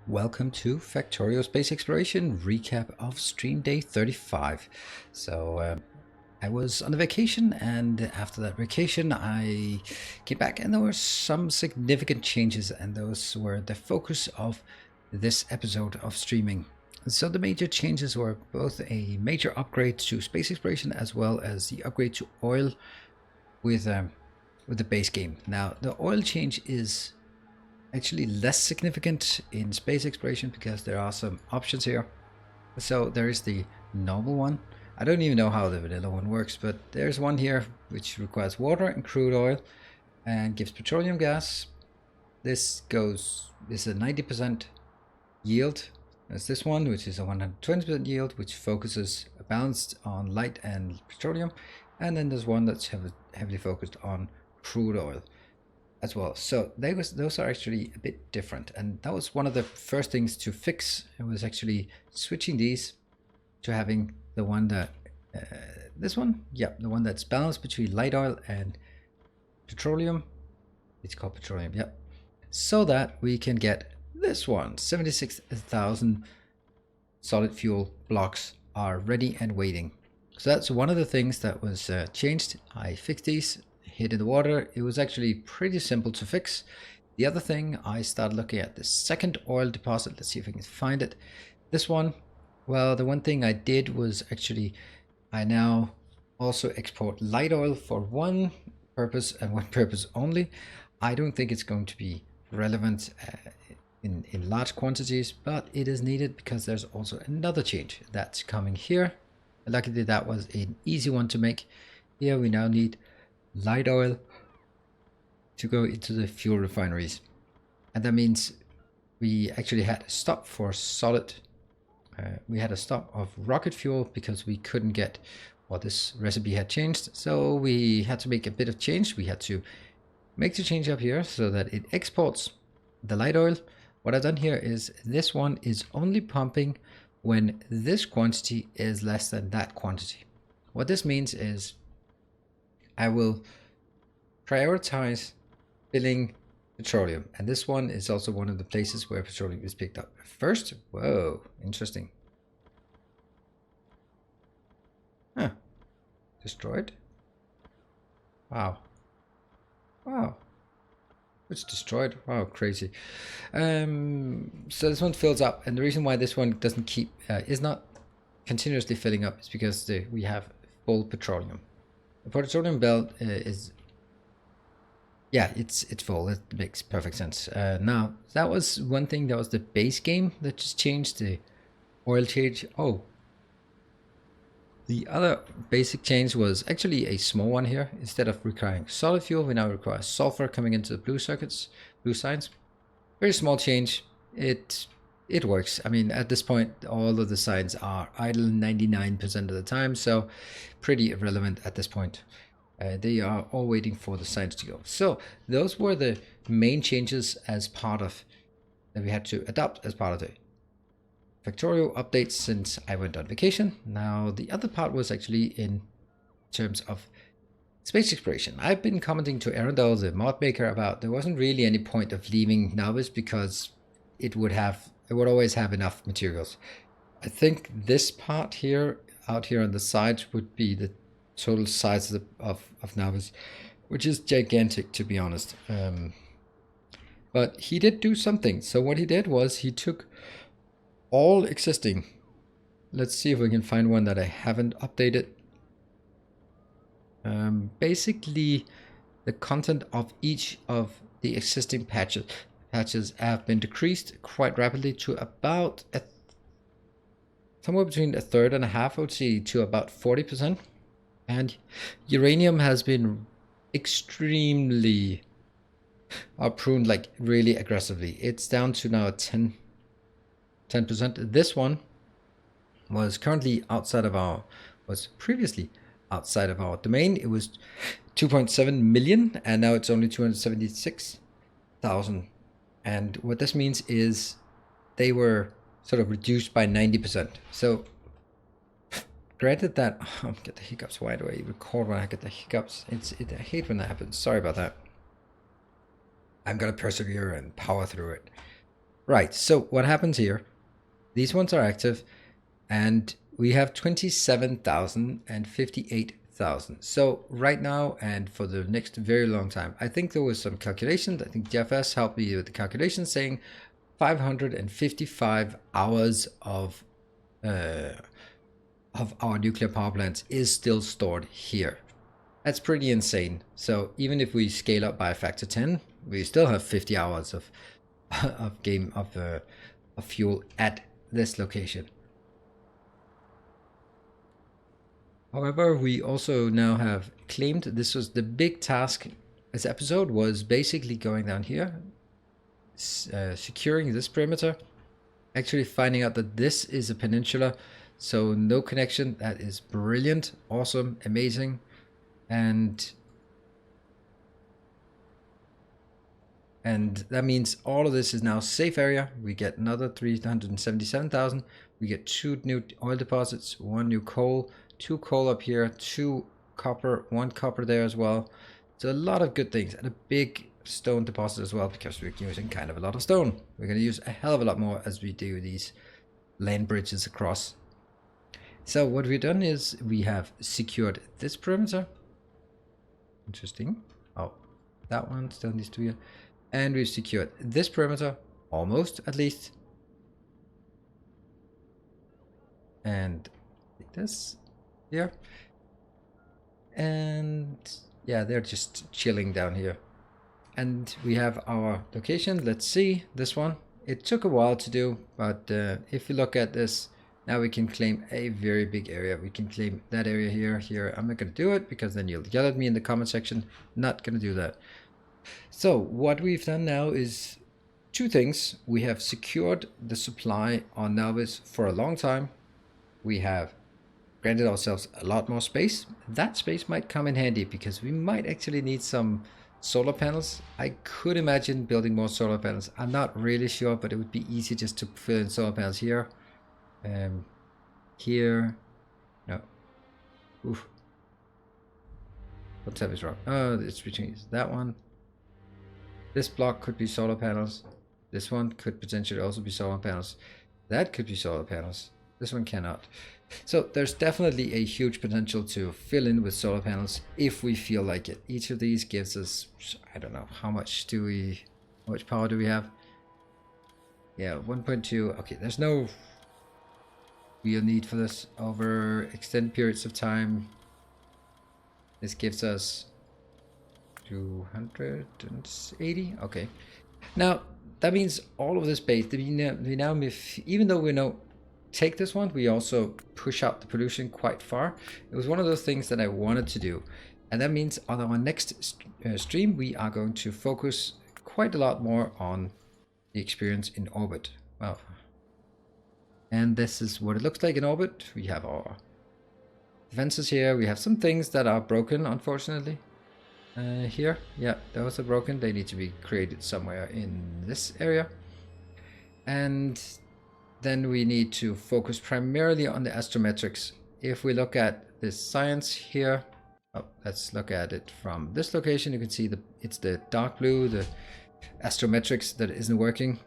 Welcome to Factorio Space Exploration recap of stream day 35. I was on a vacation, and after that vacation I came back and there were some significant changes, and those were the focus of this episode of streaming. So the major changes were both a major upgrade to space exploration as well as the upgrade to oil with the base game. Now the oil change is actually less significant in space exploration because there are some options here. So there is the normal one. I don't even know how the vanilla one works, but there's one here which requires water and crude oil and gives petroleum gas. This is a 90% yield. There's this one which is a 120% yield, which focuses balanced on light and petroleum, and then there's one that's heavily focused on crude oil as well. So those are actually a bit different, and that was one of the first things to fix. It was actually switching these to having the one that this one, yeah, the one that's balanced between light oil and petroleum. It's called petroleum, yeah, so that we can get this one. 76,000 solid fuel blocks are ready and waiting. So that's one of the things that was changed. I fixed these, hit in the water. It was actually pretty simple to fix. The other thing, I started looking at the second oil deposit. Let's see if I can find it. This one, well, the one thing I did was actually I now also export light oil for one purpose and one purpose only. I don't think it's going to be relevant in large quantities, but it is needed because there's also another change that's coming here. Luckily that was an easy one to make. Here we now need light oil to go into the fuel refineries, and that means we actually had a stop for solid we had a stop of rocket fuel because we couldn't get, well, this recipe had changed, so we had to make a bit of change. We had to make the change up here so that it exports the light oil. What I've done here is this one is only pumping when this quantity is less than that quantity. What this means is I will prioritize filling petroleum, and this one is also one of the places where petroleum is picked up first. Whoa, interesting. Huh. Destroyed? Wow. Wow. It's destroyed. Wow, crazy. So this one fills up, and the reason why this one doesn't keep is not continuously filling up is because we have full petroleum. The petroleum belt is, yeah, it's full. It makes perfect sense. Now that was one thing. That was the base game that just changed, the oil change. Oh, the other basic change was actually a small one here. Instead of requiring solid fuel, we now require sulfur coming into the blue circuits, blue signs. Very small change. It works. I mean, at this point, all of the signs are idle 99% of the time, so pretty irrelevant at this point. They are all waiting for the signs to go. So those were the main changes as part of that we had to adopt as part of the Factorio updates since I went on vacation. Now the other part was actually in terms of space exploration. I've been commenting to Earendel, the mod maker, about there wasn't really any point of leaving NAUVIS because it would always have enough materials. I think this part here, out here on the side, would be the total size of NAUVIS, which is gigantic, to be honest. But he did do something. So what he did was he took all existing, let's see if we can find one that I haven't updated. Basically the content of each of the existing patches have been decreased quite rapidly to about somewhere between a third and a half, I would say, to about 40%. And uranium has been extremely pruned, like really aggressively. It's down to now 10%. This one was currently was previously outside of our domain. It was 2.7 million, and now it's only 276,000. And what this means is they were sort of reduced by 90%. So granted that, I get the hiccups. Why do I record when I get the hiccups? I hate when that happens. Sorry about that. I'm gonna persevere and power through it. Right, so what happens here, these ones are active, and we have 27,000 and 58,000. So right now and for the next very long time, I think there was some calculations. I think JFS helped me with the calculations saying 555 hours of our nuclear power plants is still stored here. That's pretty insane. So even if we scale up by a factor 10, we still have 50 hours of of fuel at this location. However, we also now have claimed, this was the big task. This episode was basically going down here, securing this perimeter, actually finding out that this is a peninsula, so no connection. That is brilliant, awesome, amazing. And that means all of this is now safe area. We get another 377,000. We get 2 new oil deposits, 1 new coal, 2 coal up here, 2 copper, 1 copper there as well. So a lot of good things, and a big stone deposit as well, because we're using kind of a lot of stone. We're going to use a hell of a lot more as we do these land bridges across. So what we've done is we have secured this perimeter. Interesting. Oh, that one still needs to be. And we've secured this perimeter, almost at least. And like this here. And yeah, they're just chilling down here. And we have our location. Let's see this one. It took a while to do, but if you look at this, now we can claim a very big area. We can claim that area here. I'm not going to do it because then you'll yell at me in the comment section. Not going to do that. So what we've done now is 2 things. We have secured the supply on NAUVIS for a long time. We have granted ourselves a lot more space. That space might come in handy because we might actually need some solar panels. I could imagine building more solar panels. I'm not really sure, but it would be easy just to fill in solar panels here. Here. No. Oof. What tab is wrong? Oh, it's between that one. This block could be solar panels. This one could potentially also be solar panels. That could be solar panels. This one cannot. So there's definitely a huge potential to fill in with solar panels if we feel like it. Each of these gives us, I don't know, how much power do we have? Yeah, 1.2. Okay, there's no real need for this over extended periods of time. This gives us 280. Okay, now that means all of this base, we now even though we know take this one, we also push out the pollution quite far. It was one of those things that I wanted to do, and that means on our next stream we are going to focus quite a lot more on the experience in orbit. Wow. And this is what it looks like in orbit. We have our defenses here. We have some things that are broken, unfortunately. Here, yeah, those are broken. They need to be created somewhere in this area. And then we need to focus primarily on the astrometrics. If we look at this science here, let's look at it from this location. You can see it's the dark blue, the astrometrics that isn't working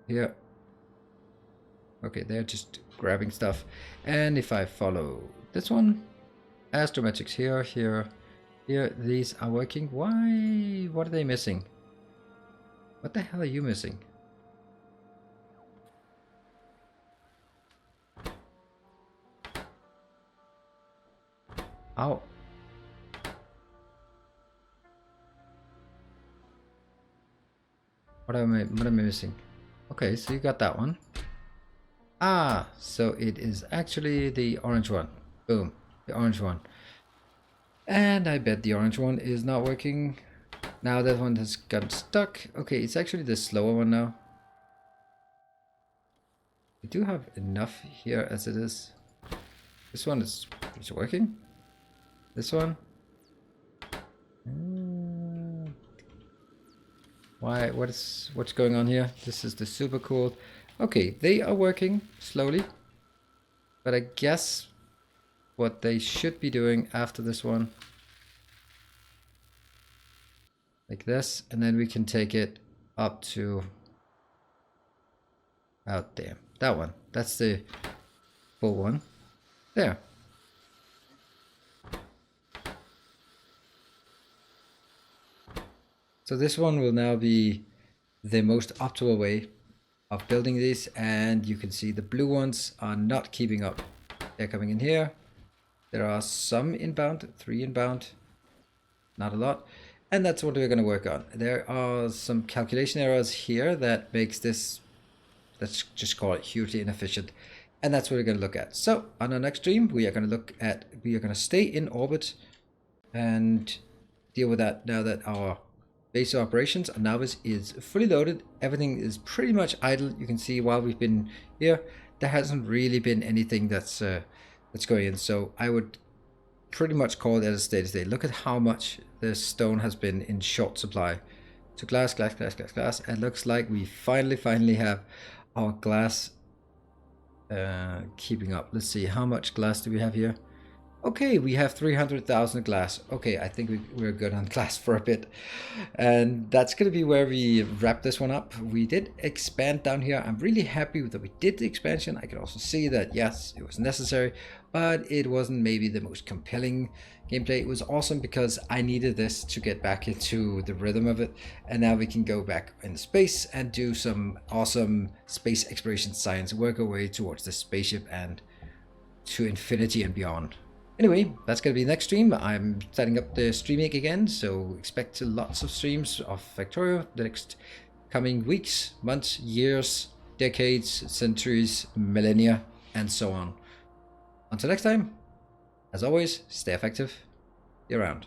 here. Okay, they're just grabbing stuff. And if I follow this one, astrometrics here, these are working. Why? What are they missing? What the hell are you missing? Ow. What am I missing? Okay, so you got that one. Ah, so it is actually the orange one. Boom, the orange one. And I bet the orange one is not working. Now that one has gotten stuck. Okay, it's actually the slower one now. We do have enough here as it is. This one is working. This one. Why? What's going on here? This is the super cool. Okay, they are working slowly, but I guess what they should be doing after this one, like this, and then we can take it up to out there. That one. That's the full one. There. So this one will now be the most optimal way of building these, and you can see the blue ones are not keeping up. They're coming in here. There are some inbound, 3 inbound, not a lot. And that's what we're going to work on. There are some calculation errors here that makes this, let's just call it hugely inefficient. And that's what we're going to look at. So on our next stream, we are going to stay in orbit and deal with that now that our base of operations on NAUVIS is fully loaded. Everything is pretty much idle. You can see while we've been here, there hasn't really been anything that's going in. So I would pretty much call that a steady state. Look at how much the stone has been in short supply. So glass. It looks like we finally have our glass keeping up. Let's see, how much glass do we have here? Okay, we have 300,000 glass. Okay, I think we're good on glass for a bit. And that's going to be where we wrap this one up. We did expand down here. I'm really happy that we did the expansion. I can also see that, yes, it was necessary, but it wasn't maybe the most compelling gameplay. It was awesome because I needed this to get back into the rhythm of it. And now we can go back in space and do some awesome space exploration science, work our way towards the spaceship and to infinity and beyond. Anyway, that's going to be the next stream. I'm setting up the streaming again, so expect lots of streams of Factorio the next coming weeks, months, years, decades, centuries, millennia, and so on. Until next time, as always, stay effective, be around.